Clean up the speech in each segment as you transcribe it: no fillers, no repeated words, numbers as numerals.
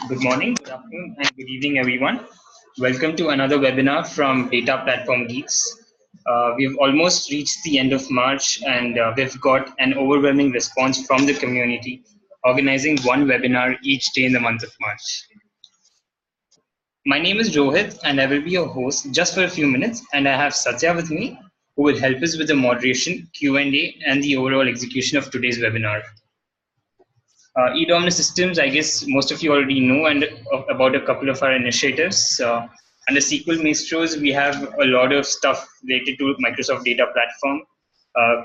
Good morning, good afternoon, and good evening, everyone. Welcome to another webinar from DataPlatformGeeks. We've almost reached the end of March, and we've got an overwhelming response from the community, organizing one webinar each day in the month of March. My name is Rohit, and I will be your host just for a few minutes, and I have Satya with me, who will help us with the moderation, Q&A, and the overall execution of today's webinar. eDominus Systems, I guess most of you already know about a couple of our initiatives. Under SQLMaestros, we have a lot of stuff related to Microsoft Data Platform,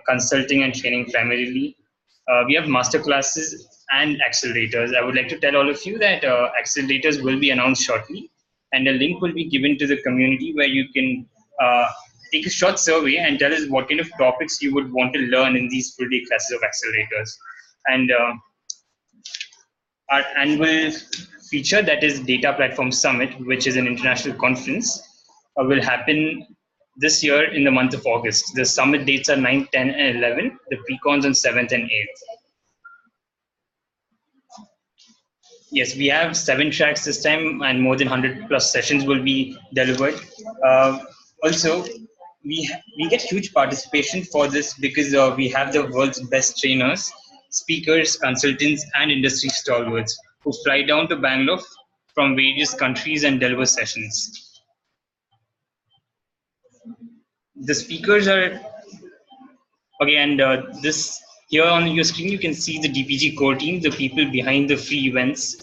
consulting and training primarily. We have masterclasses and accelerators. I would like to tell all of you that accelerators will be announced shortly, and a link will be given to the community where you can take a short survey and tell us what kind of topics you would want to learn in these full day classes of accelerators. And our annual feature, that is Data Platform Summit, which is an international conference, will happen this year in the month of August. The summit dates are 9, 10, and 11. The pre-cons on 7th and 8th. Yes, we have 7 tracks this time, and more than 100 plus sessions will be delivered. Also, we get huge participation for this because we have the world's best trainers, speakers, consultants, and industry stalwarts who fly down to Bangalore from various countries and deliver sessions. The speakers are, again, this here on your screen, you can see the DPG core team, the people behind the free events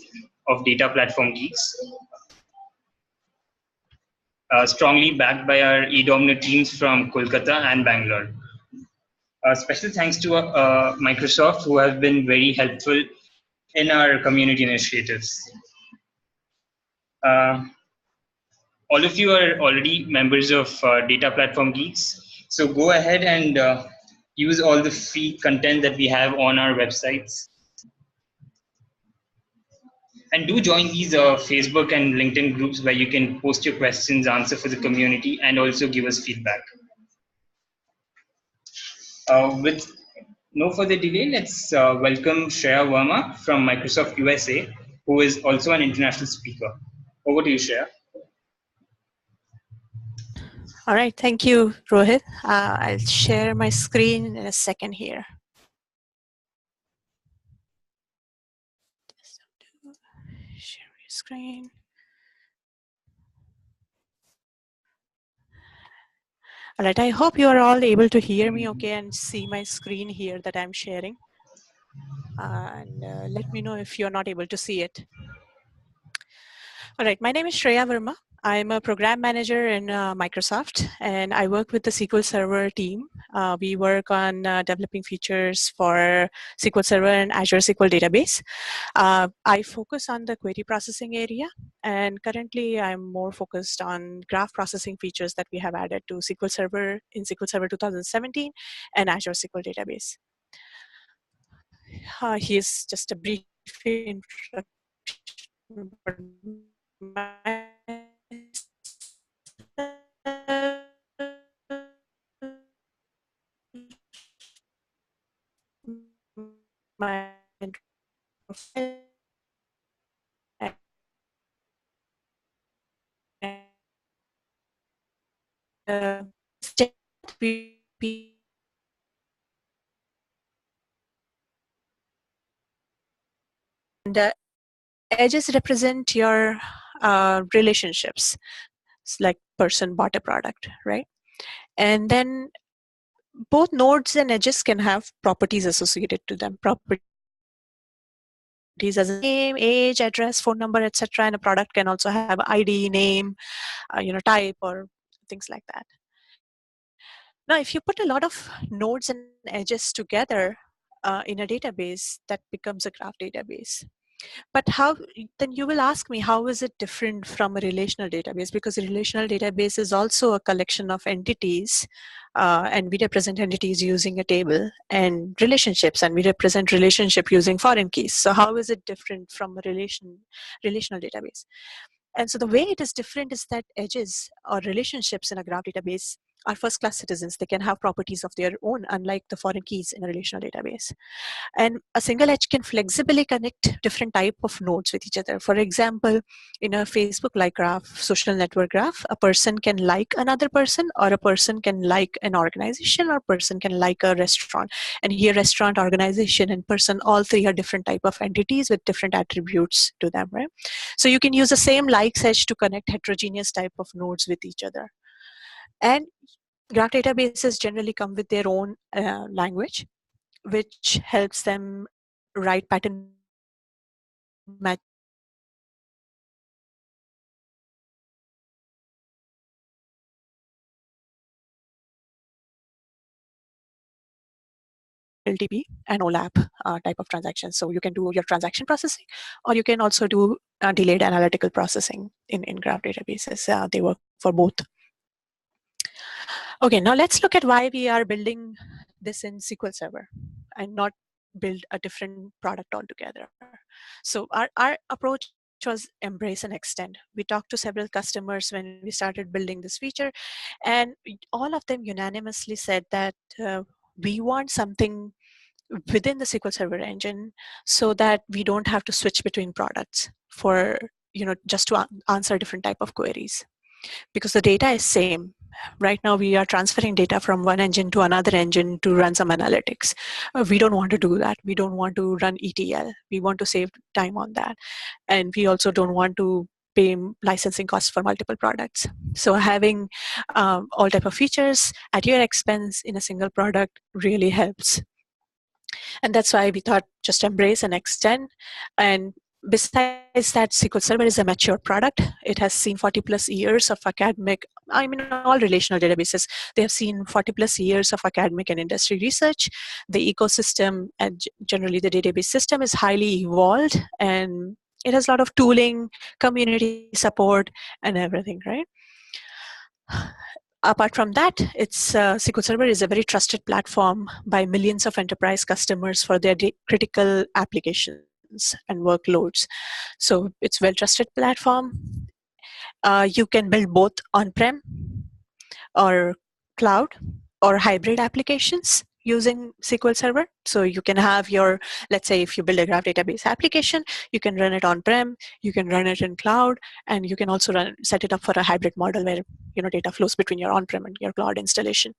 of Data Platform Geeks. Strongly backed by our eDominus teams from Kolkata and Bangalore. Special thanks to Microsoft, who have been very helpful in our community initiatives. All of you are already members of Data Platform Geeks, so go ahead and use all the free content that we have on our websites. And do join these Facebook and LinkedIn groups where you can post your questions, answer for the community, and also give us feedback. With no further delay, let's welcome Shreya Verma from Microsoft USA, who is also an international speaker. Over to you, Shreya. All right, thank you, Rohit. I'll share my screen in a second here. Share your screen. All right, I hope you are all able to hear me okay and see my screen here that I'm sharing. And let me know if you're not able to see it. All right, my name is Shreya Verma. I'm a program manager in Microsoft, and I work with the SQL Server team. We work on developing features for SQL Server and Azure SQL Database. I focus on the query processing area, and currently I'm more focused on graph processing features that we have added to SQL Server in SQL Server 2017 and Azure SQL Database. Here's just a brief introduction. My and edges represent your relationships. It's like person bought a product, right? And then both nodes and edges can have properties associated to them. Properties as a name, age, address, phone number, etc. And a product can also have ID, name, type, or things like that. Now, if you put a lot of nodes and edges together in a database, that becomes a graph database. But how, then you will ask me, how is it different from a relational database? Because a relational database is also a collection of entities, and we represent entities using a table, and relationships, and we represent relationship using foreign keys. So how is it different from a relational database? And so the way it is different is that edges or relationships in a graph database are first-class citizens. They can have properties of their own, unlike the foreign keys in a relational database. And a single edge can flexibly connect different type of nodes with each other. For example, in a Facebook-like graph, social network graph, a person can like another person, or a person can like an organization, or a person can like a restaurant. And here, restaurant, organization, and person, all three are different type of entities with different attributes to them, right? So you can use the same likes edge to connect heterogeneous type of nodes with each other. And graph databases generally come with their own language, which helps them write pattern matching LTP and OLAP type of transactions. So you can do your transaction processing, or you can also do delayed analytical processing in graph databases. They work for both. Okay, now let's look at why we are building this in SQL Server and not build a different product altogether. So our approach was embrace and extend. We talked to several customers when we started building this feature, and all of them unanimously said that we want something within the SQL Server engine so that we don't have to switch between products for, just to answer different type of queries, because the data is same. Right now we are transferring data from one engine to another engine to run some analytics. We don't want to do that. We don't want to run ETL. We want to save time on that. And we also don't want to pay licensing costs for multiple products. So having all type of features at your expense in a single product really helps. And that's why we thought just embrace and extend. And besides that, SQL Server is a mature product. It has seen 40 plus years of academic, all relational databases, they have seen 40 plus years of academic and industry research. The ecosystem and generally the database system is highly evolved, and it has a lot of tooling, community support, and everything, right? Apart from that, SQL Server is a very trusted platform by millions of enterprise customers for their critical applications and workloads. So it's well-trusted platform. You can build both on-prem or cloud or hybrid applications using SQL Server. So you can have let's say if you build a graph database application, you can run it on-prem, you can run it in cloud, and you can also set it up for a hybrid model where data flows between your on-prem and your cloud installation.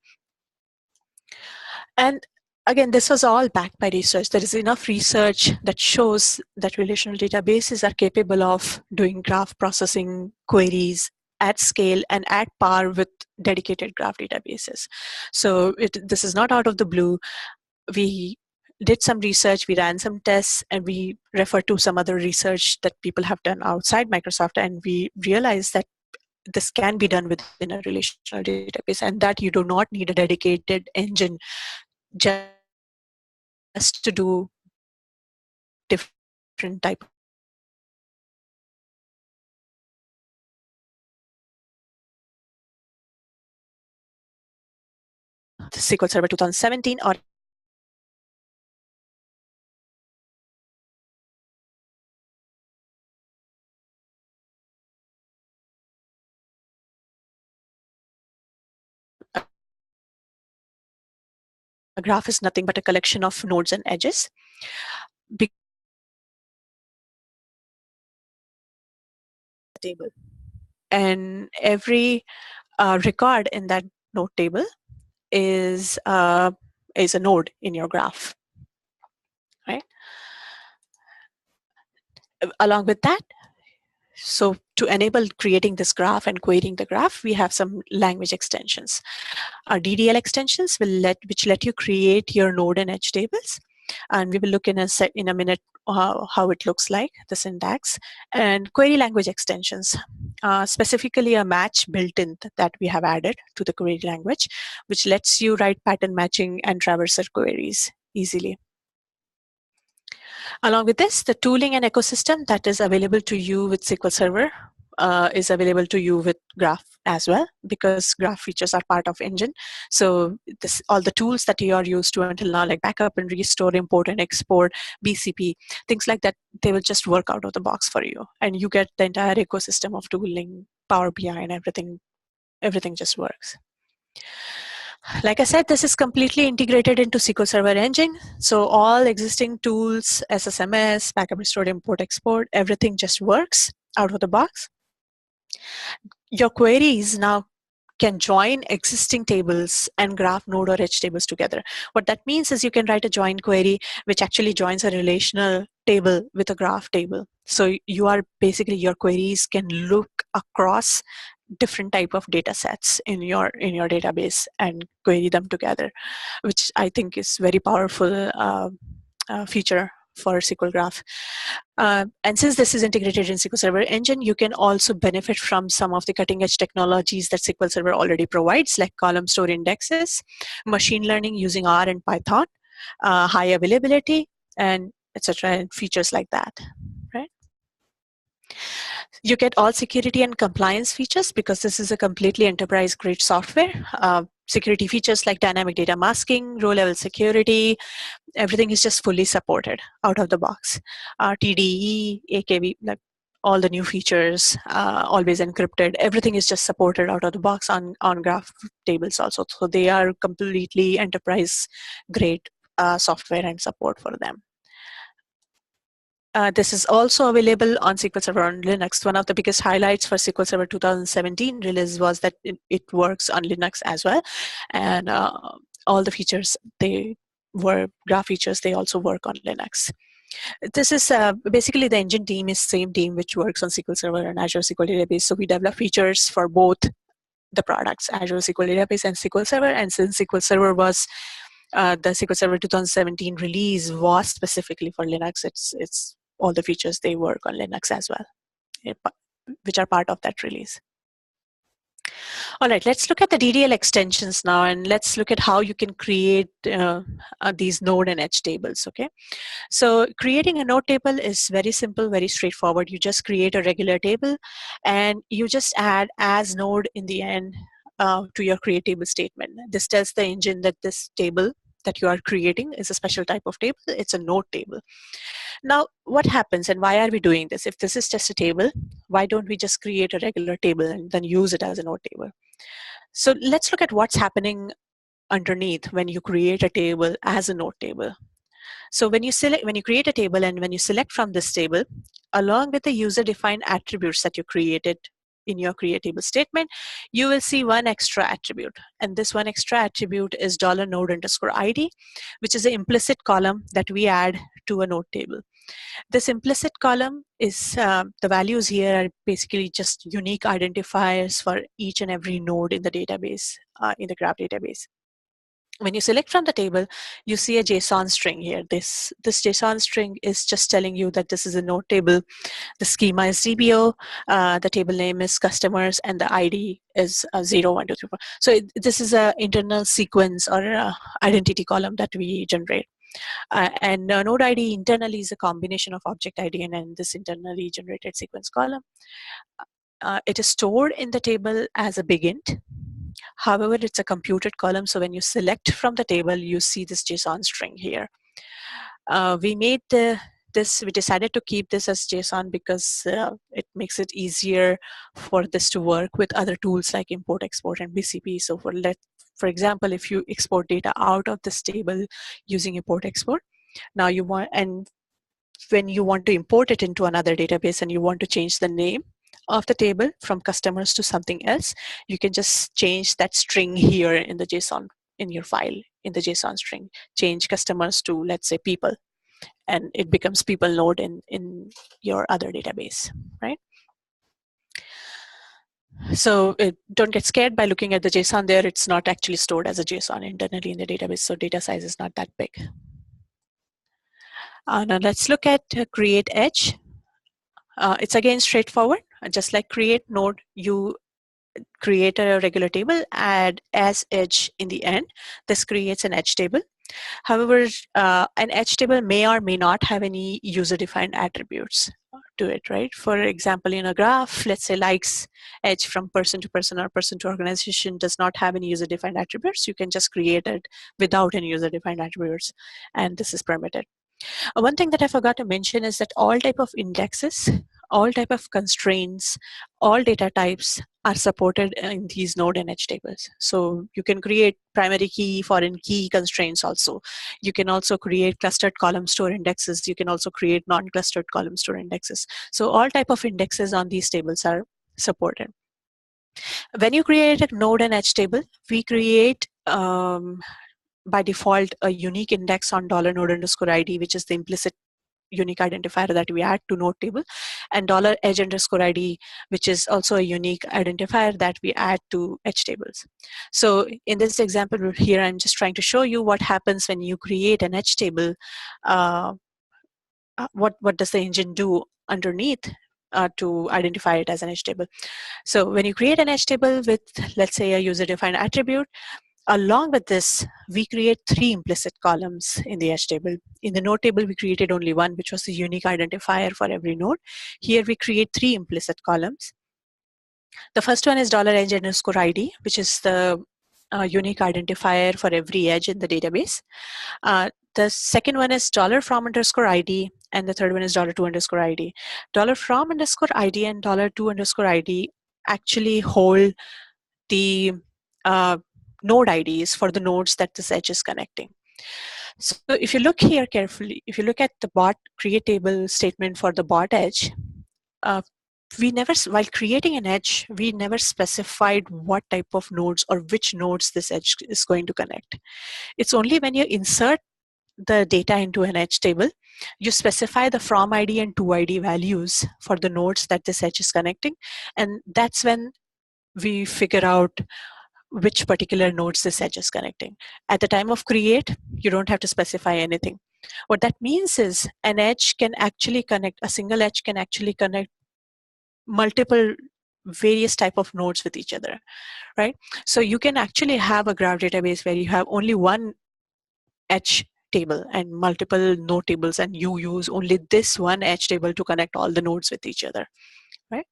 And again, this was all backed by research. There is enough research that shows that relational databases are capable of doing graph processing queries at scale and at par with dedicated graph databases. So this is not out of the blue. We did some research, we ran some tests, and we referred to some other research that people have done outside Microsoft, and we realized that this can be done within a relational database, and that you do not need a dedicated engine just to do different type of SQL Server 2017 or a graph is nothing but a collection of nodes and edges. Table. And every record in that node table is a node in your graph, right? Along with that, so to enable creating this graph and querying the graph, we have some language extensions. Our DDL extensions which let you create your node and edge tables. And we will look in a minute how it looks like, the syntax. And query language extensions, specifically a match built-in that we have added to the query language, which lets you write pattern matching and traverser queries easily. Along with this, the tooling and ecosystem that is available to you with SQL Server is available to you with Graph as well, because Graph features are part of engine. So all the tools that you are used to until now, like backup and restore, import and export, BCP, things like that, they will just work out of the box for you. And you get the entire ecosystem of tooling, Power BI and everything just works. Like I said, this is completely integrated into SQL Server Engine. So all existing tools, SSMS, backup, restore, import, export, everything just works out of the box. Your queries now can join existing tables and graph node or edge tables together. What that means is you can write a join query which actually joins a relational table with a graph table. So you are basically, your queries can look across different type of data sets in your database and query them together, which I think is very powerful feature for SQL Graph. And since this is integrated in SQL Server Engine, you can also benefit from some of the cutting edge technologies that SQL Server already provides, like column store indexes, machine learning using R and Python, high availability, and etc. and features like that, right? You get all security and compliance features because this is a completely enterprise-grade software. Security features like dynamic data masking, row-level security, everything is just fully supported out of the box. TDE, AKV, like all the new features, always encrypted, everything is just supported out of the box on graph tables also. So they are completely enterprise-grade software and support for them. This is also available on SQL Server on Linux. One of the biggest highlights for SQL Server 2017 release was that it works on Linux as well. And all the features, graph features, they also work on Linux. This is basically the engine team is same team which works on SQL Server and Azure SQL Database. So we develop features for both the products, Azure SQL Database and SQL Server. And since SQL Server was the SQL Server 2017 release was specifically for Linux, it's all the features, they work on Linux as well, which are part of that release. All right, let's look at the DDL extensions now, and let's look at how you can create these node and edge tables, okay? So creating a node table is very simple, very straightforward. You just create a regular table, and you just add as node in the end to your create table statement. This tells the engine that this table that you are creating is a special type of table. It's a node table. Now, what happens and why are we doing this? If this is just a table, why don't we just create a regular table and then use it as a node table? So let's look at what's happening underneath when you create a table as a node table. So when you create a table and when you select from this table, along with the user-defined attributes that you created in your create table statement, you will see one extra attribute. And this one extra attribute is $node_ID, which is an implicit column that we add to a node table. This implicit column is, the values here are basically just unique identifiers for each and every node in the database, in the graph database. When you select from the table, you see a JSON string here. This JSON string is just telling you that this is a node table. The schema is DBO, the table name is customers, and the ID is 0, 1, 2, 3, 4. So this is an internal sequence or identity column that we generate. And node ID internally is a combination of object ID and this internally generated sequence column. It is stored in the table as a big int. However, it's a computed column, so when you select from the table, you see this JSON string here. We decided to keep this as JSON because it makes it easier for this to work with other tools like import, export, and BCP. So for example, if you export data out of this table using import, export, now when you want to import it into another database and you want to change the name of the table from customers to something else, you can just change that string here in the JSON, in your file, in the JSON string, change customers to, let's say, people, and it becomes people node in your other database, right? So don't get scared by looking at the JSON there. It's not actually stored as a JSON internally in the database, so data size is not that big. Now let's look at create edge. It's again straightforward. Just like create node, you create a regular table, add as edge in the end. This creates an edge table. However, an edge table may or may not have any user-defined attributes to it, right? For example, in a graph, let's say likes edge from person to person or person to organization does not have any user-defined attributes. You can just create it without any user-defined attributes, and this is permitted. One thing that I forgot to mention is that all type of indexes all type of constraints, all data types are supported in these node and edge tables. So you can create primary key, foreign key constraints also. You can also create clustered column store indexes. You can also create non-clustered column store indexes. So all type of indexes on these tables are supported. When you create a node and edge table, we create by default a unique index on $node_id, which is the implicit unique identifier that we add to node table, and $edge_id, which is also a unique identifier that we add to edge tables. So in this example here, I'm just trying to show you what happens when you create an edge table. What does the engine do underneath to identify it as an edge table? So when you create an edge table with, let's say, a user-defined attribute, along with this, we create 3 implicit columns in the edge table. In the node table, we created only one, which was the unique identifier for every node. Here, we create 3 implicit columns. The first one is $edge_id, which is the unique identifier for every edge in the database. The second one is $from_id, and the third one is $2_id. $from_id and $2_id actually hold the node IDs for the nodes that this edge is connecting. So if you look here carefully, if you look at the bot create table statement for the bot edge, while creating an edge, we never specified what type of nodes or which nodes this edge is going to connect. It's only when you insert the data into an edge table, you specify the from ID and to ID values for the nodes that this edge is connecting, and that's when we figure out which particular nodes this edge is connecting. At the time of create, you don't have to specify anything. What that means is an edge can actually connect, a single edge can actually connect multiple various type of nodes with each other, right? So you can actually have a graph database where you have only one edge table and multiple node tables, and you use only this one edge table to connect all the nodes with each other, right?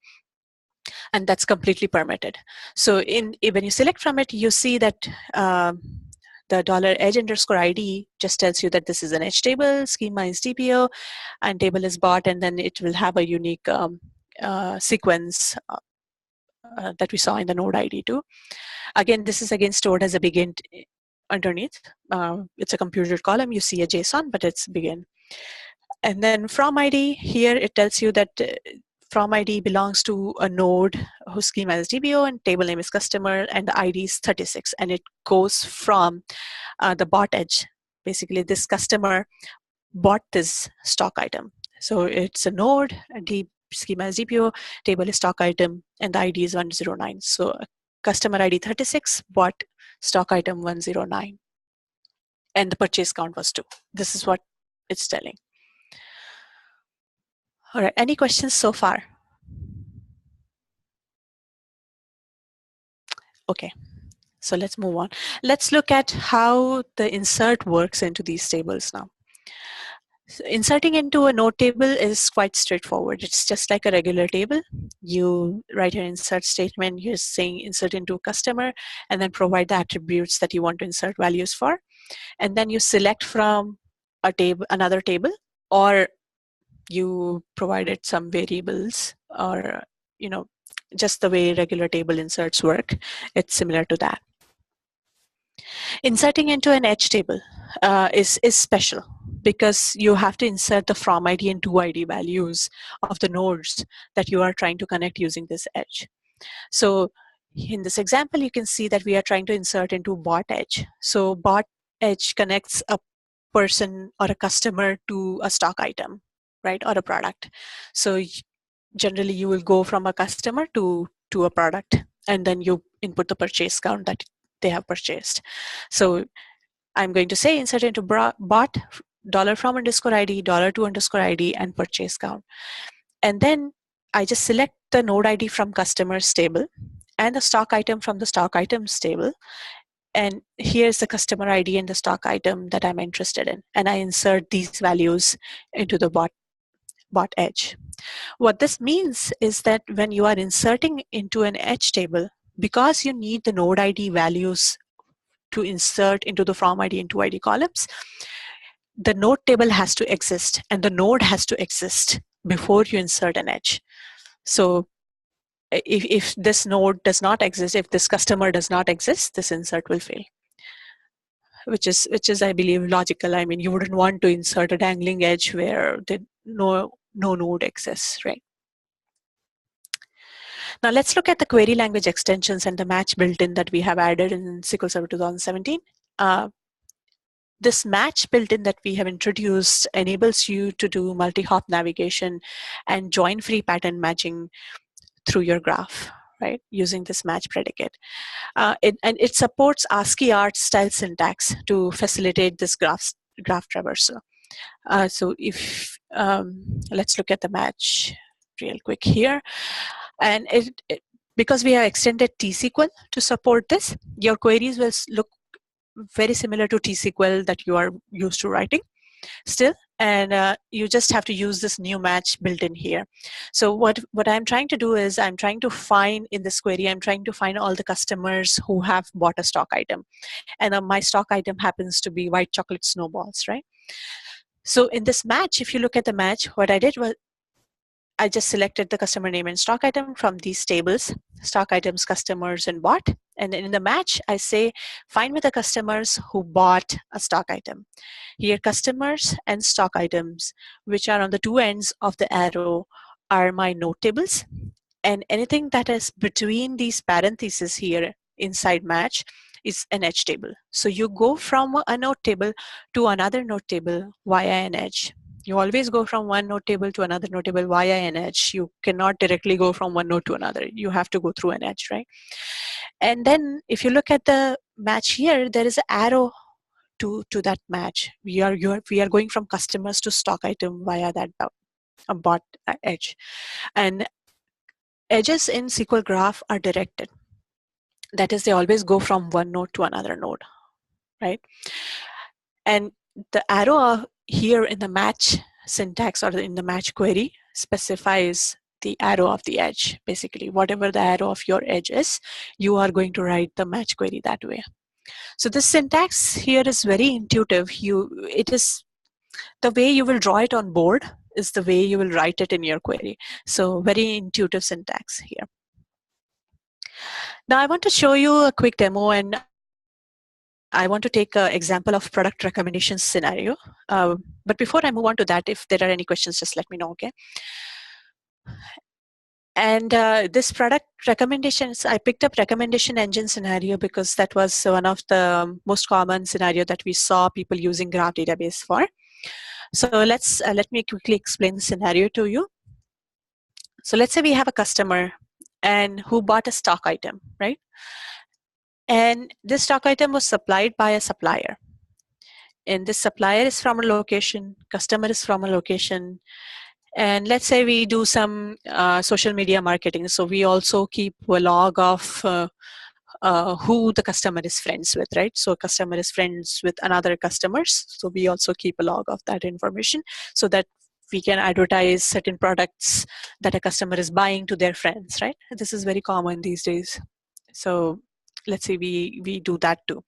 And that's completely permitted. So when you select from it, you see that the $edge_id just tells you that this is an edge table, schema is DPO, and table is bot, and then it will have a unique sequence that we saw in the node ID too. Again, this is again stored as a begin underneath. It's a computed column. You see a JSON, but it's begin. And then from ID, here it tells you that from ID belongs to a node whose schema is DBO and table name is customer, and the ID is 36, and it goes from the bot edge. Basically, this customer bought this stock item. So it's a node, schema is DPO, table is stock item, and the ID is 109. So customer ID 36, bought stock item 109. And the purchase count was 2. This is what it's telling. All right, any questions so far? Okay, so let's move on. Let's look at how the insert works into these tables now. So inserting into a node table is quite straightforward. It's just like a regular table. You write an insert statement, you're saying insert into customer, and then provide the attributes that you want to insert values for. And then you select from a table, another table, or you provided some variables, or just the way regular table inserts work. It's similar to that. Inserting into an edge table is special because you have to insert the from ID and to ID values of the nodes that you are trying to connect using this edge. So in this example, you can see that we are trying to insert into bot edge. So bot edge connects a person or a customer to a stock item, right, or a product. So generally you will go from a customer to a product, and then you input the purchase count that they have purchased. So I'm going to say insert into bot $from_id, $2_id, and purchase count. And then I just select the node ID from customers table and the stock item from the stock items table. And here's the customer ID and the stock item that I'm interested in. And I insert these values into the bot edge. What this means is that when you are inserting into an edge table, because you need the node ID values to insert into the from ID and to ID columns, the node table has to exist and the node has to exist before you insert an edge. So if this node does not exist, if this customer does not exist, this insert will fail. Which is I believe logical. I mean, you wouldn't want to insert a dangling edge where no node exists, right? Now let's look at the query language extensions and the match built-in that we have added in SQL Server 2017. This match built-in that we have introduced enables you to do multi-hop navigation and join-free pattern matching through your graph, right? Using this match predicate. And it supports ASCII art style syntax to facilitate this graph traversal. So if let's look at the match real quick here. And because we have extended T-SQL to support this, your queries will look very similar to T-SQL that you are used to writing still. And you just have to use this new match built in here. So what I'm trying to do is I'm trying to find in this query, I'm trying to find all the customers who have bought a stock item. And my stock item happens to be white chocolate snowballs, right? So in this match, if you look at the match, what I did was I just selected the customer name and stock item from these tables, stock items, customers, and bought. And then in the match, I say, find me the customers who bought a stock item. Here, customers and stock items, which are on the two ends of the arrow, are my node tables. And anything that is between these parentheses here inside match is an edge table. So you go from a node table to another node table via an edge. You always go from one node table to another node table via an edge. You cannot directly go from one node to another. You have to go through an edge, right? And then if you look at the match here, there is an arrow to that match. We are going from customers to stock item via that bought edge. And edges in SQL Graph are directed. That is, they always go from one node to another node, right? And the arrow here in the match syntax or in the match query specifies the arrow of the edge. Basically, whatever the arrow of your edge is, you are going to write the match query that way. So this syntax here is very intuitive. It is the way you will draw it on board is the way you will write it in your query. So very intuitive syntax here. Now I want to show you a quick demo, and I want to take an example of product recommendations scenario. But before I move on to that, if there are any questions, just let me know, okay? And this product recommendations, I picked up recommendation engine scenario because that was one of the most common scenario that we saw people using Graph database for. So let me quickly explain the scenario to you. So let's say we have a customer and who bought a stock item, right? And this stock item was supplied by a supplier. And this supplier is from a location, customer is from a location. And let's say we do some social media marketing. So we also keep a log of who the customer is friends with, right? So customer is friends with another customers. So we also keep a log of that information so that we can advertise certain products that a customer is buying to their friends, right? This is very common these days. So let's say we do that too.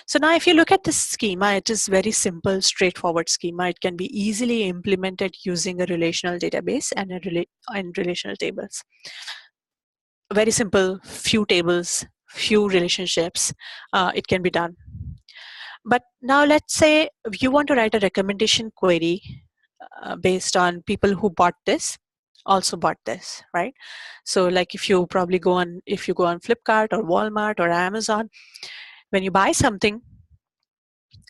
So now if you look at this schema, it is very simple, straightforward schema. It can be easily implemented using a relational database and relational tables. Very simple, few tables, few relationships, it can be done. But now let's say you want to write a recommendation query based on people who bought this, also bought this, right? So like if you go on Flipkart or Walmart or Amazon, when you buy something,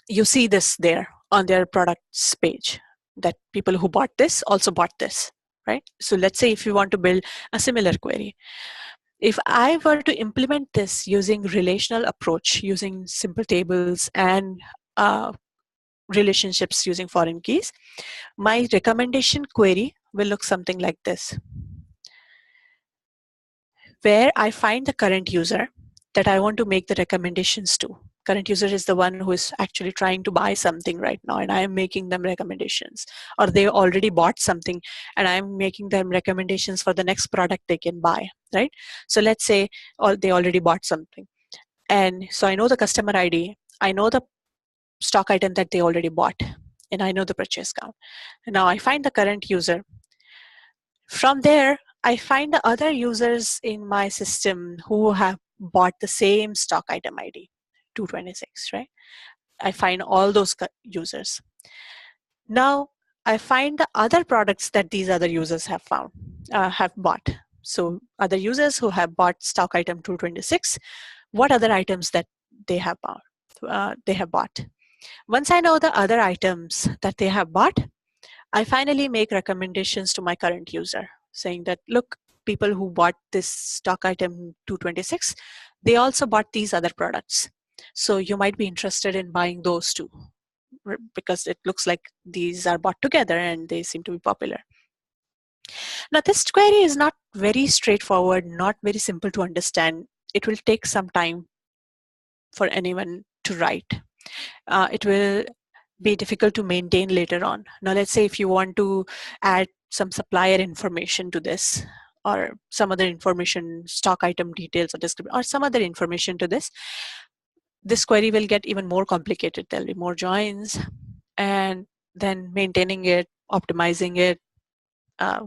you see this there on their products page, that people who bought this also bought this, right? So let's say if you want to build a similar query, if I were to implement this using relational approach, using simple tables and relationships using foreign keys, my recommendation query will look something like this, where I find the current user that I want to make the recommendations to. Current user is the one who is actually trying to buy something right now, and I am making them recommendations. Or they already bought something, and I'm making them recommendations for the next product they can buy, right? So let's say they already bought something. And so I know the customer ID, I know the stock item that they already bought, and I know the purchase count. And now I find the current user, From there, I find the other users in my system who have bought the same stock item ID, 226, right? I find all those users. Now, I find the other products that these other users have bought. So other users who have bought stock item 226, what other items that they have bought. Once I know the other items that they have bought, I finally make recommendations to my current user saying that, look, people who bought this stock item 226, they also bought these other products. So you might be interested in buying those too, because it looks like these are bought together and they seem to be popular. Now, this query is not very straightforward, not very simple to understand. It will take some time for anyone to write. It will be difficult to maintain later on. Now, let's say if you want to add some supplier information to this, or some other information, stock item details or description, or some other information to this, this query will get even more complicated. There'll be more joins, and then maintaining it, optimizing it,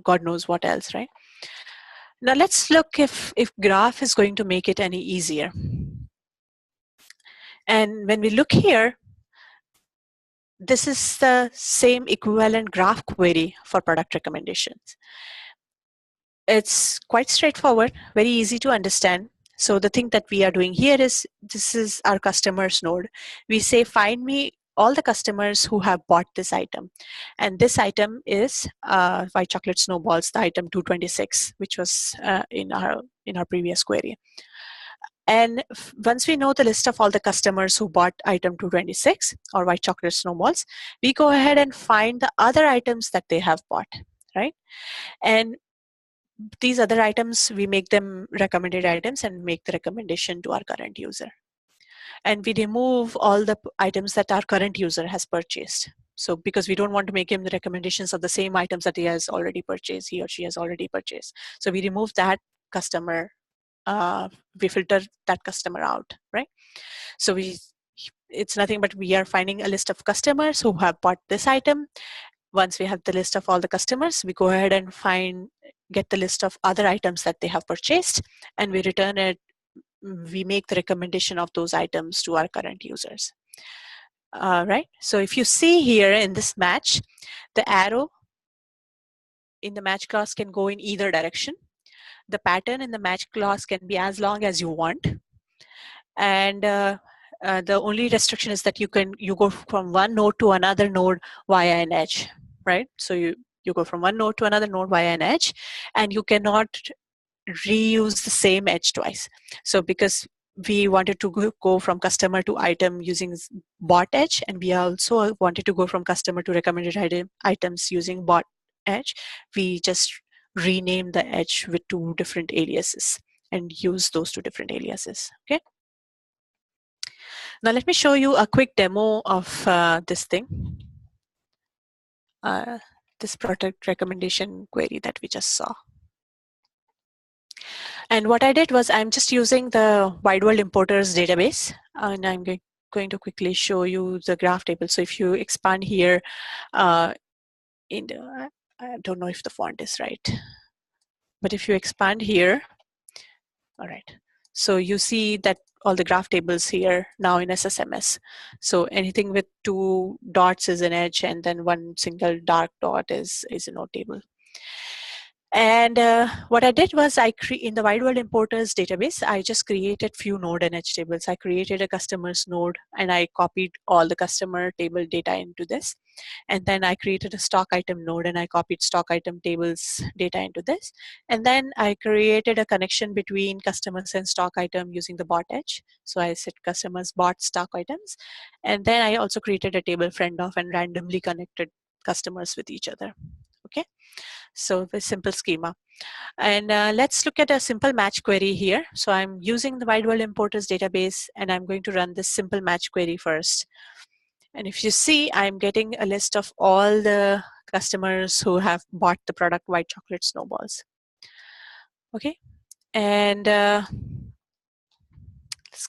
God knows what else, right? Now let's look if Graph is going to make it any easier. And when we look here, this is the same equivalent graph query for product recommendations. It's quite straightforward, very easy to understand. So the thing that we are doing here is, this is our customers node. We say, find me all the customers who have bought this item. And this item is white chocolate snowballs, the item 226, which was in our previous query. And once we know the list of all the customers who bought item 226 or white chocolate snowballs, we go ahead and find the other items that they have bought, right? And these other items, we make them recommended items and make the recommendation to our current user. And we remove all the items that our current user has purchased. So because we don't want to make him the recommendations of the same items that he has already purchased, he or she has already purchased. So we remove that customer, we filter that customer out, right? So it's nothing but we are finding a list of customers who have bought this item. Once we have the list of all the customers, we go ahead and get the list of other items that they have purchased, and we return it. We make the recommendation of those items to our current users. Right? So if you see here in this match, the arrow in the match clause can go in either direction. The pattern in the match clause can be as long as you want. And the only restriction is that you go from one node to another node via an edge, right? So you go from one node to another node via an edge, and you cannot reuse the same edge twice. So because we wanted to go from customer to item using bot edge, and we also wanted to go from customer to recommended items using bot edge, we just rename the edge with two different aliases and use those two different aliases. Okay. Now let me show you a quick demo of this thing, this product recommendation query that we just saw. And what I did was, I'm just using the wide world importers database, and I'm going to quickly show you the graph table. So if you expand here, I don't know if the font is right, but if you expand here, all right. So you see that all the graph tables here now in SSMS. So anything with two dots is an edge, and then one single dark dot is a node table. And what I did was, in the wide world importers database, I just created few node and edge tables. I created a customers node, and I copied all the customer table data into this. And then I created a stock item node, and I copied stock item tables data into this. And then I created a connection between customers and stock item using the bot edge. So I said customers bought stock items. And then I also created a table friend of and randomly connected customers with each other. Okay. So a simple schema. And let's look at a simple match query here. So I'm using the wide world importers database, and I'm going to run this simple match query first. And if you see, I'm getting a list of all the customers who have bought the product white chocolate snowballs. Okay. And let's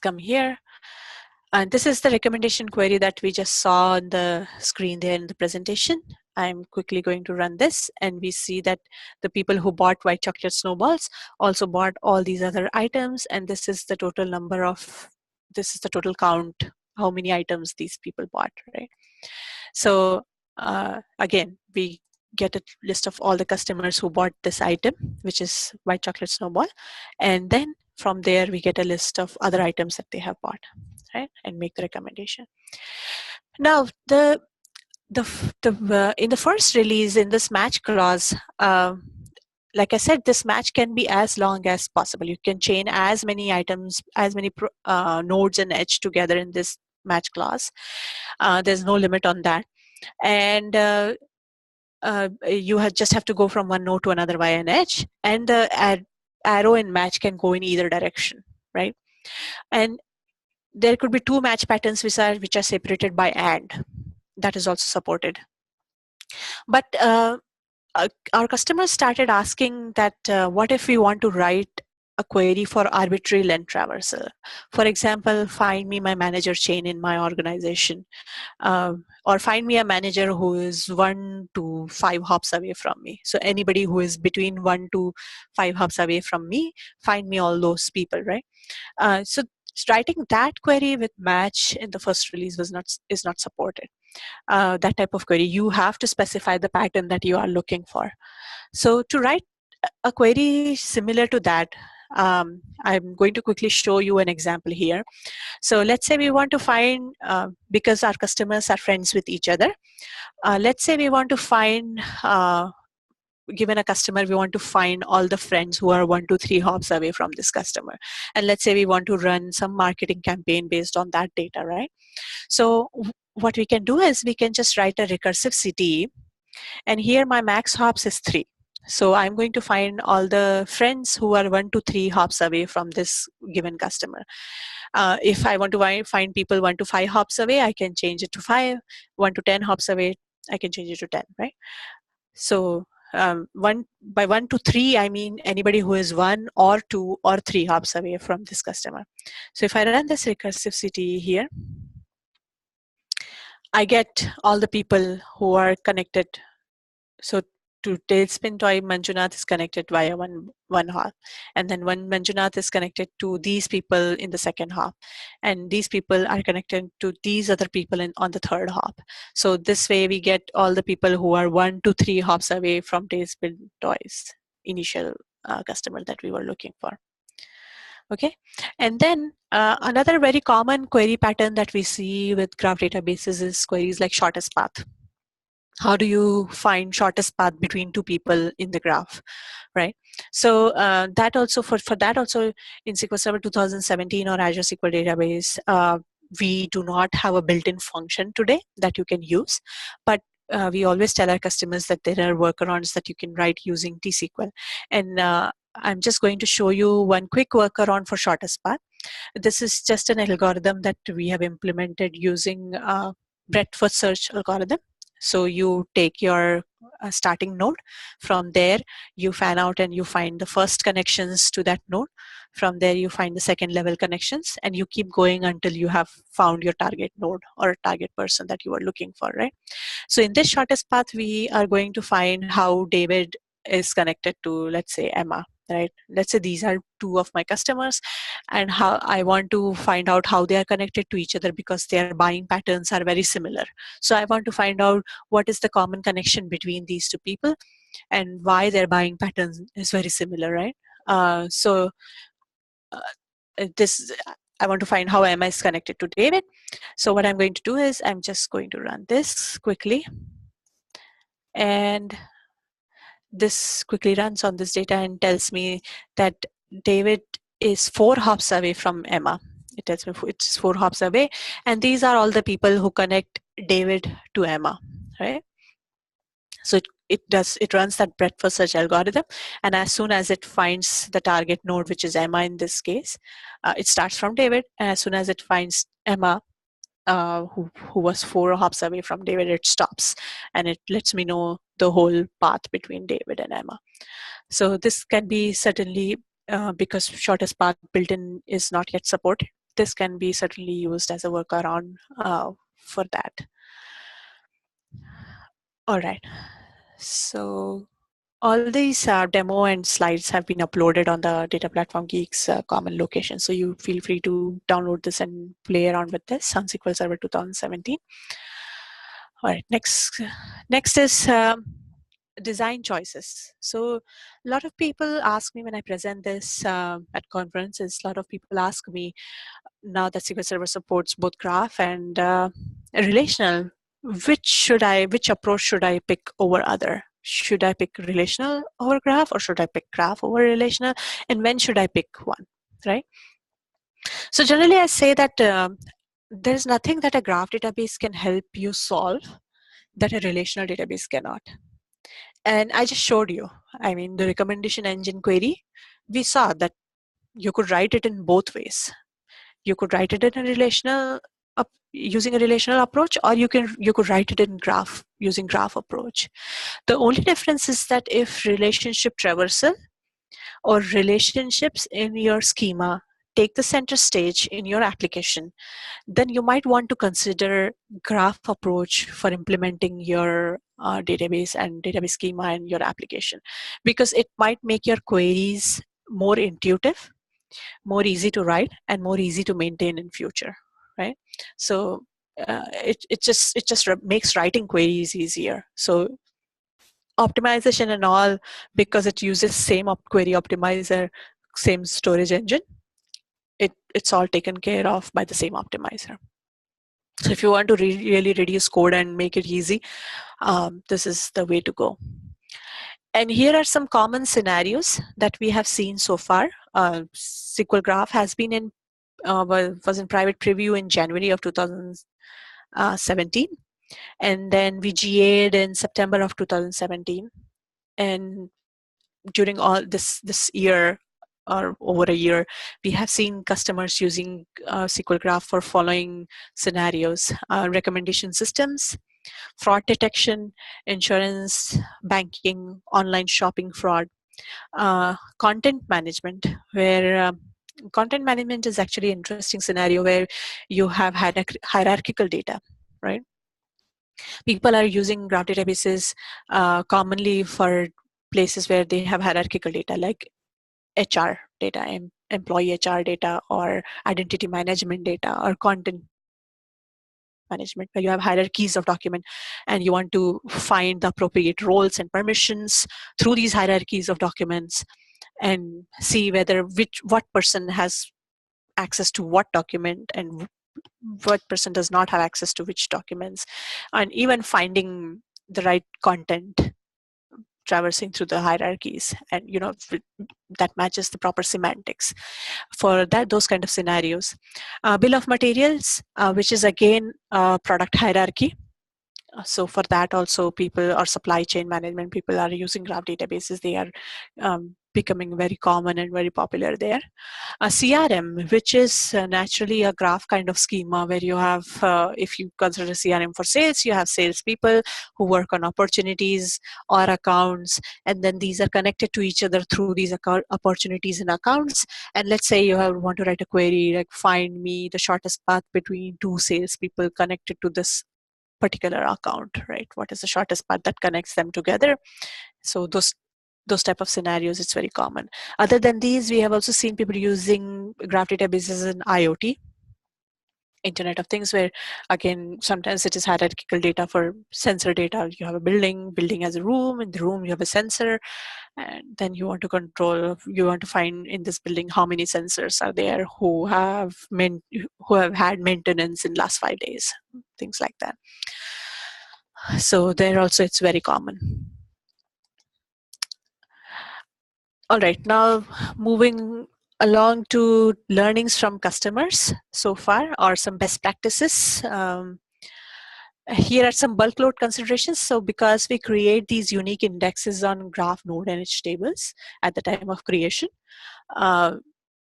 come here. And this is the recommendation query that we just saw on the screen there in the presentation. I'm quickly going to run this, and we see that the people who bought white chocolate snowballs also bought all these other items, and this is the total number of, this is the total count, how many items these people bought, right? So again, we get a list of all the customers who bought this item, which is white chocolate snowball, and then from there we get a list of other items that they have bought, right, and make the recommendation. Now in the first release, in this match clause, like I said, this match can be as long as possible. You can chain as many items, as many nodes and edge together in this match clause. There's no limit on that. And you just have to go from one node to another via an edge, and the arrow in match can go in either direction, right? And there could be two match patterns which are separated by AND. That is also supported. But our customers started asking that what if we want to write a query for arbitrary length traversal? For example, find me my manager chain in my organization, or find me a manager who is 1 to 5 hops away from me. So anybody who is between 1 to 5 hops away from me, find me all those people, right? So writing that query with match in the first release is not supported. That type of query, you have to specify the pattern that you are looking for. So to write a query similar to that, I'm going to quickly show you an example here. So let's say we want to find, because our customers are friends with each other, let's say we want to find, given a customer, we want to find all the friends who are 1 to 3 hops away from this customer. And let's say we want to run some marketing campaign based on that data, right? So what we can do is we can just write a recursive CTE, and here my max hops is 3. So I'm going to find all the friends who are 1 to 3 hops away from this given customer. If I want to find people 1 to 5 hops away, I can change it to 5. 1 to 10 hops away, I can change it to 10, right? So by 1 to 3, I mean anybody who is 1 or 2 or 3 hops away from this customer. So if I run this recursive CTE here, I get all the people who are connected. So to Tailspin Toy, Manjunath is connected via one hop. And then when Manjunath is connected to these people in the second hop. And these people are connected to these other people on the third hop. So this way we get all the people who are 1 to 3 hops away from Tailspin Toy's initial customer that we were looking for. Okay, and then another very common query pattern that we see with graph databases is queries like shortest path. How do you find shortest path between two people in the graph, right? So that also for that also in SQL Server 2017 or Azure SQL Database, we do not have a built-in function today that you can use, but we always tell our customers that there are workarounds that you can write using T-SQL. And I'm just going to show you one quick workaround for shortest path. This is just an algorithm that we have implemented using breadth-first search algorithm. So you take your starting node. From there, you fan out and you find the first connections to that node. From there, you find the second level connections, and you keep going until you have found your target node or target person that you are looking for, right? So in this shortest path, we are going to find how David is connected to, let's say, Emma, right? Let's say these are two of my customers, and how I want to find out how they are connected to each other because their buying patterns are very similar. So I want to find out what is the common connection between these two people and why their buying patterns is very similar, right? This I want to find how Emma is connected to David. So what I'm going to do is I'm just going to run this quickly, and this quickly runs on this data and tells me that David is 4 hops away from Emma. It tells me it's 4 hops away, and these are all the people who connect David to Emma, right? So it runs that breadth first search algorithm, and as soon as it finds the target node, which is Emma in this case, it starts from David, and as soon as it finds Emma, who was 4 hops away from David, it stops, and it lets me know the whole path between David and Emma. So this can be certainly, because shortest path built-in is not yet supported, this can be certainly used as a workaround for that. All right. So all these demo and slides have been uploaded on the Data Platform Geeks common location. So you feel free to download this and play around with this on SQL Server 2017. All right, next is design choices. So a lot of people ask me when I present this at conferences, a lot of people ask me, now that SQL Server supports both graph and relational, which approach should I pick over other? Should I pick relational over graph, or should I pick graph over relational? And when should I pick one, right? So generally I say that there's nothing that a graph database can help you solve that a relational database cannot. And I just showed you, I mean, the recommendation engine query, we saw that you could write it in both ways. You could write it in a relational using a relational approach, or you could write it in graph using graph approach. The only difference is that if relationship traversal or relationships in your schema take the center stage in your application, then you might want to consider graph approach for implementing your database and database schema in your application, because it might make your queries more intuitive, more easy to write, and more easy to maintain in future, right? So it just makes writing queries easier. So optimization and all, because it uses same query optimizer, same storage engine, it's all taken care of by the same optimizer. So if you want to really reduce code and make it easy, this is the way to go. And here are some common scenarios that we have seen so far. SQL Graph has been in was in private preview in January of 2017, and then we GA'd in September of 2017. And during all this year, or over a year, we have seen customers using SQL Graph for following scenarios: recommendation systems, fraud detection, insurance, banking, online shopping fraud, content management, where content management is actually an interesting scenario where you have had hierarchical data, right? People are using graph databases commonly for places where they have hierarchical data, like HR data, employee HR data, or identity management data, or content management, where you have hierarchies of document and you want to find the appropriate roles and permissions through these hierarchies of documents, and see whether what person has access to what document and what person does not have access to which documents, and even finding the right content traversing through the hierarchies, and that matches the proper semantics for those kind of scenarios. Bill of materials, which is again product hierarchy. So for that also, people, or supply chain management people, are using graph databases. They are becoming very common and very popular there. A CRM, which is naturally a graph kind of schema, where you have, if you consider CRM for sales, you have salespeople who work on opportunities or accounts, and then these are connected to each other through these opportunities and accounts. And let's say you want to write a query like, find me the shortest path between two salespeople connected to this particular account, right? What is the shortest path that connects them together? So those type of scenarios, it's very common. Other than these, we have also seen people using graph databases in IoT, Internet of Things, where again, sometimes it is hierarchical data for sensor data. You have a building has a room, in the room you have a sensor, and then you want to find in this building how many sensors are there who have had maintenance in last 5 days, things like that. So there also it's very common. All right, now moving along to learnings from customers so far, or some best practices. Here are some bulk load considerations. So because we create these unique indexes on graph, node, and edge tables at the time of creation,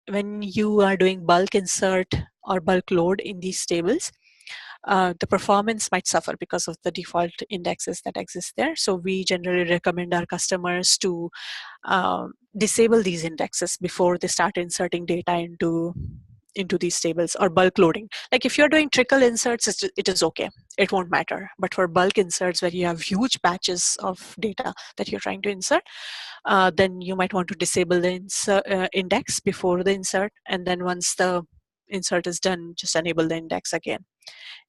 when you are doing bulk insert or bulk load in these tables, the performance might suffer because of the default indexes that exist there. So we generally recommend our customers to disable these indexes before they start inserting data into these tables, or bulk loading. Like if you're doing trickle inserts, it is okay. It won't matter. But for bulk inserts where you have huge batches of data that you're trying to insert, then you might want to disable the index before the insert. And then once the insert is done, just enable the index again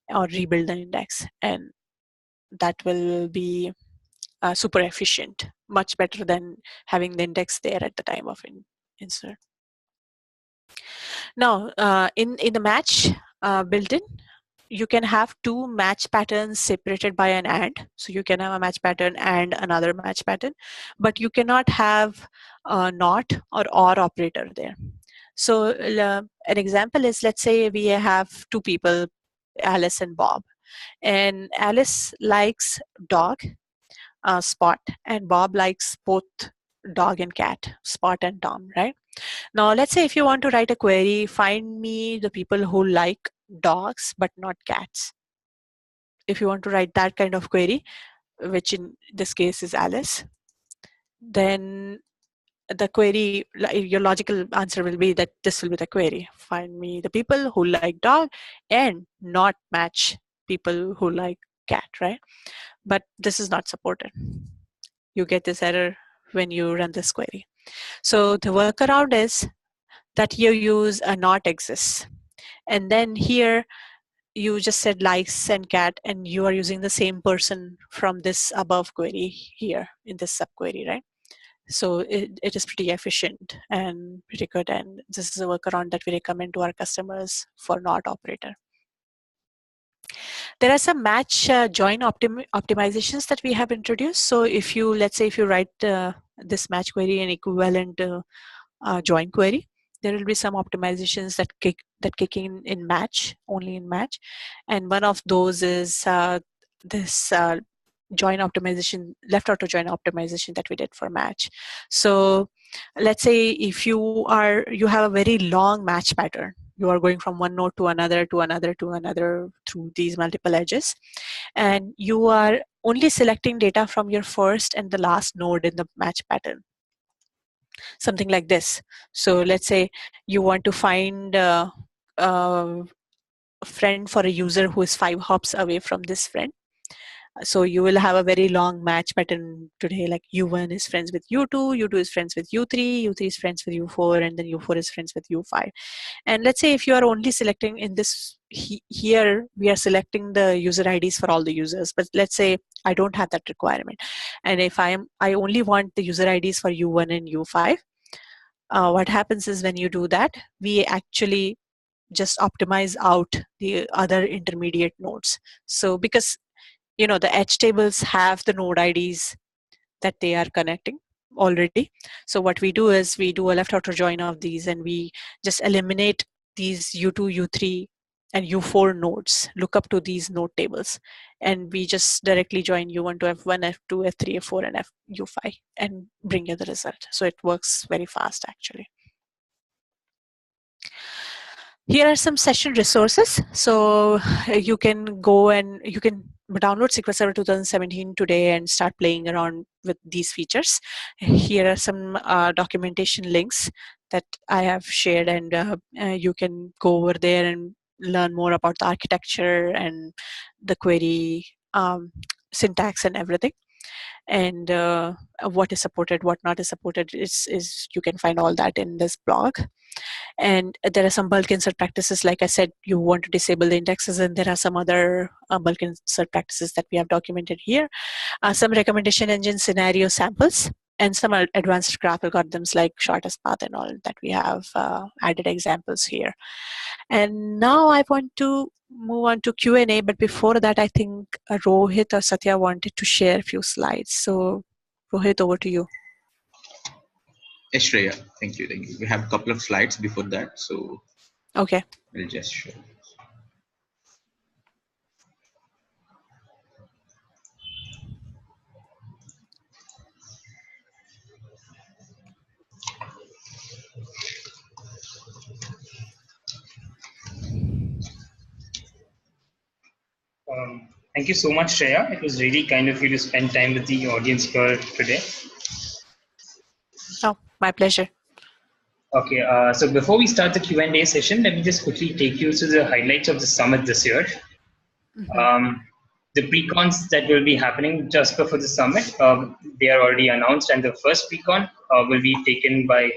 or rebuild the index. And that will be super efficient, much better than having the index there at the time of insert. Now, in the match built-in, you can have two match patterns separated by an AND. So you can have a match pattern and another match pattern, but you cannot have a NOT or OR operator there. So an example is, let's say we have two people, Alice and Bob, and Alice likes dog, Spot, and Bob likes both dog and cat, Spot and Tom, right? Now, let's say if you want to write a query, find me the people who like dogs but not cats. If you want to write that kind of query, which in this case is Alice, then the query, your logical answer will be that this will be the query. Find me the people who like dog and not match people who like cat, right? But this is not supported. You get this error when you run this query. So the workaround is that you use a not exists. And then here you just said likes and cat, and you are using the same person from this above query here in this subquery, right? So it is pretty efficient and pretty good. And this is a workaround that we recommend to our customers for not operator. There are some match join optimizations that we have introduced. So if you, let's say if you write this match query and equivalent join query, there will be some optimizations that kick in match, only in match. And one of those is this join optimization, left outer join optimization that we did for match. So let's say if you have a very long match pattern, you are going from one node to another, to another, to another through these multiple edges, and you are only selecting data from your first and the last node in the match pattern. Something like this. So let's say you want to find a friend for a user who is 5 hops away from this friend. So you will have a very long match pattern today, like U1 is friends with U2, U2 is friends with U3, U3 is friends with U4, and then U4 is friends with U5. And let's say if you are only selecting in this, here we are selecting the user IDs for all the users, but let's say I don't have that requirement. And if I only want the user IDs for U1 and U5, what happens is when you do that, we actually just optimize out the other intermediate nodes. So because the edge tables have the node IDs that they are connecting already. So what we do is we do a left outer join of these, and we just eliminate these U2, U3, and U4 nodes, look up to these node tables, and we just directly join U1 to F1, F2, F3, F4, and U5, and bring you the result. So it works very fast, actually. Here are some session resources. So you can go and you can download SQL Server 2017 today and start playing around with these features. Here are some documentation links that I have shared, and you can go over there and learn more about the architecture and the query syntax and everything. And what is supported, what not is supported, is you can find all that in this blog. And there are some bulk insert practices. Like I said, you want to disable the indexes, and there are some other bulk insert practices that we have documented here. Some recommendation engine scenario samples, and some advanced graph algorithms like shortest path and all that we have added examples here. And now I want to move on to Q&A, but before that, I think Rohit or Satya wanted to share a few slides. So Rohit, over to you. Yes, Shreya, thank you. We have a couple of slides before that, so okay, we'll just show. Thank you so much, Shreya. It was really kind of you to spend time with the audience here today. Oh, my pleasure. Okay, so before we start the Q&A session, let me just quickly take you through the highlights of the summit this year. The pre-cons that will be happening just before the summit, they are already announced, and the first pre-con will be taken by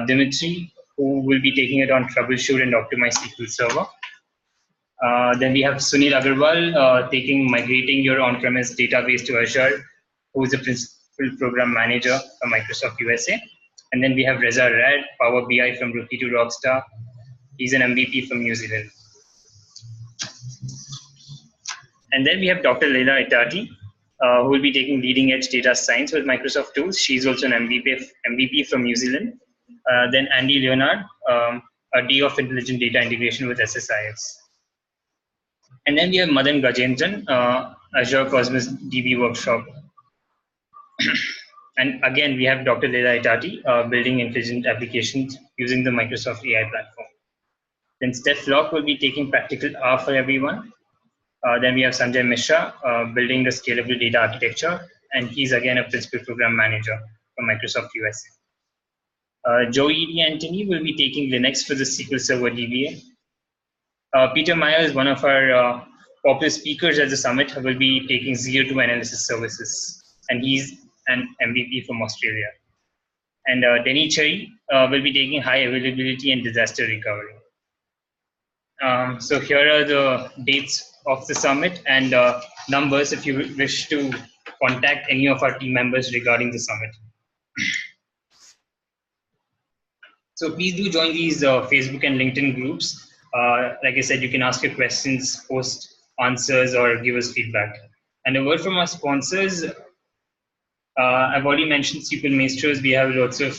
Dimitri, who will be taking it on troubleshoot and optimize SQL Server. Then we have Sunil Agarwal taking migrating your on-premise database to Azure, who is the principal program manager for Microsoft USA. And then we have Reza Rad, Power BI from Rookie to Rockstar. He's an MVP from New Zealand. And then we have Dr. Leila Itati, who will be taking leading edge data science with Microsoft tools. She's also an MVP from New Zealand. Then Andy Leonard, a day of intelligent data integration with SSIS. And then we have Madan Gajendran, Azure Cosmos DB workshop. And again, we have Dr. Leila Itati, building intelligent applications using the Microsoft AI platform. Then Steph Locke will be taking practical R for everyone. Then we have Sanjay Mishra, building the scalable data architecture. And he's again a principal program manager from Microsoft USA. Joe E.D. Anthony will be taking Linux for the SQL Server DBA. Peter Meyer is one of our popular speakers at the summit, will be taking Zero-2 analysis services, and he's an MVP from Australia. And Denny Cherry will be taking high availability and disaster recovery. So here are the dates of the summit and numbers if you wish to contact any of our team members regarding the summit. So please do join these Facebook and LinkedIn groups. Like I said, you can ask your questions, post answers, or give us feedback. And a word from our sponsors. I've already mentioned SQLMaestros. We have lots of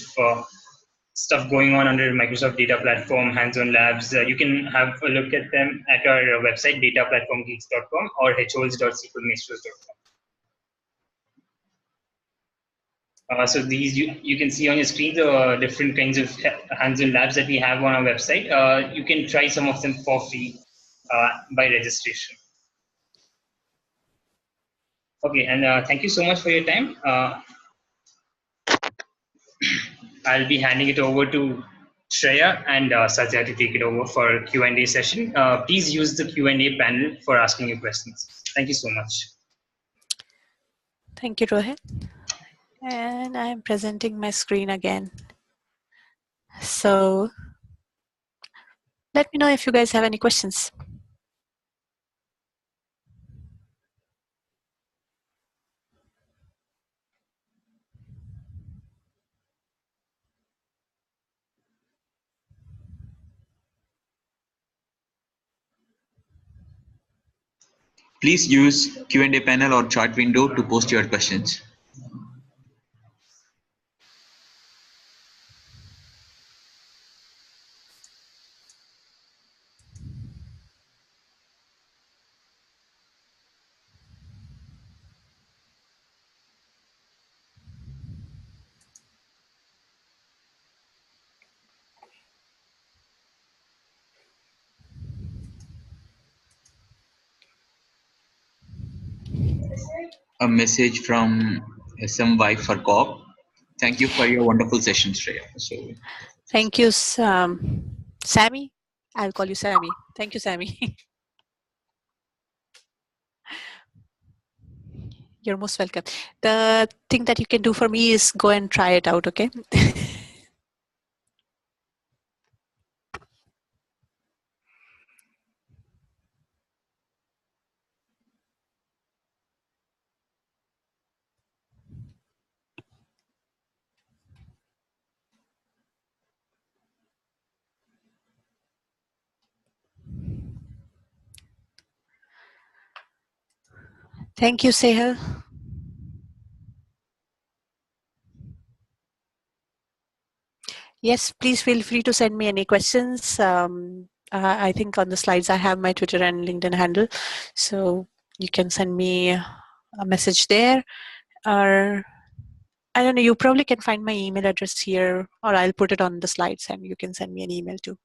stuff going on under Microsoft Data Platform, hands-on labs. You can have a look at them at our website, DataPlatformGeeks.com or hols.sqlmaestros.com. So these you can see on your screen the different kinds of hands-on labs that we have on our website. You can try some of them for free by registration. Okay, and thank you so much for your time. I'll be handing it over to Shreya and Satya to take it over for Q&A session. Please use the Q&A panel for asking your questions. Thank you so much. Thank you, Rohit. And I'm presenting my screen again. So let me know if you guys have any questions. Please use Q&A panel or chat window to post your questions. A message from SMY for COP. Thank you for your wonderful session, Shreya. So, Thank you, Sammy. I'll call you Sammy. Thank you, Sammy. You're most welcome. The thing that you can do for me is go and try it out, okay? Thank you, Sehal. Yes, please feel free to send me any questions. I think on the slides I have my Twitter and LinkedIn handle, so you can send me a message there, or I don't know, you probably can find my email address here, or I'll put it on the slides and you can send me an email too.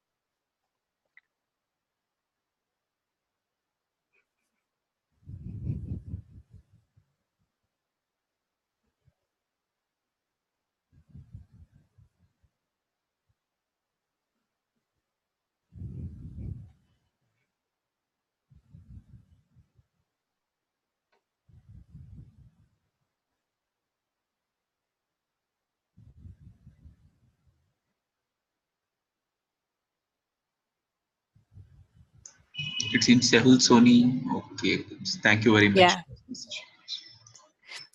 It seems Sehul Soni. Okay. Thank you very much.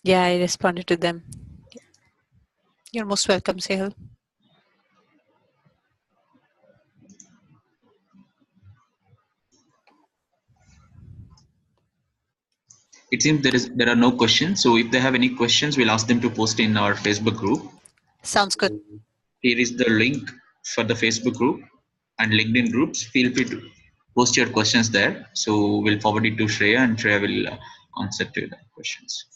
Yeah, I responded to them. You're most welcome, Sehul. It seems there are no questions. So if they have any questions, we'll ask them to post in our Facebook group. Sounds good. Here is the link for the Facebook group and LinkedIn groups. Feel free to post your questions there. So we'll forward it to Shreya, and Shreya will answer to the questions.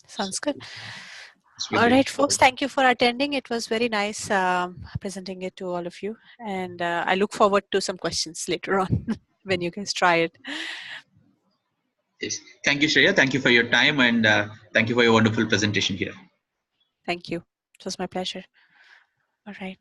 Sounds good. All right, folks, thank you for attending. It was very nice presenting it to all of you. And I look forward to some questions later on when you guys try it. Yes. Thank you, Shreya. Thank you for your time, and thank you for your wonderful presentation here. Thank you. It was my pleasure. All right.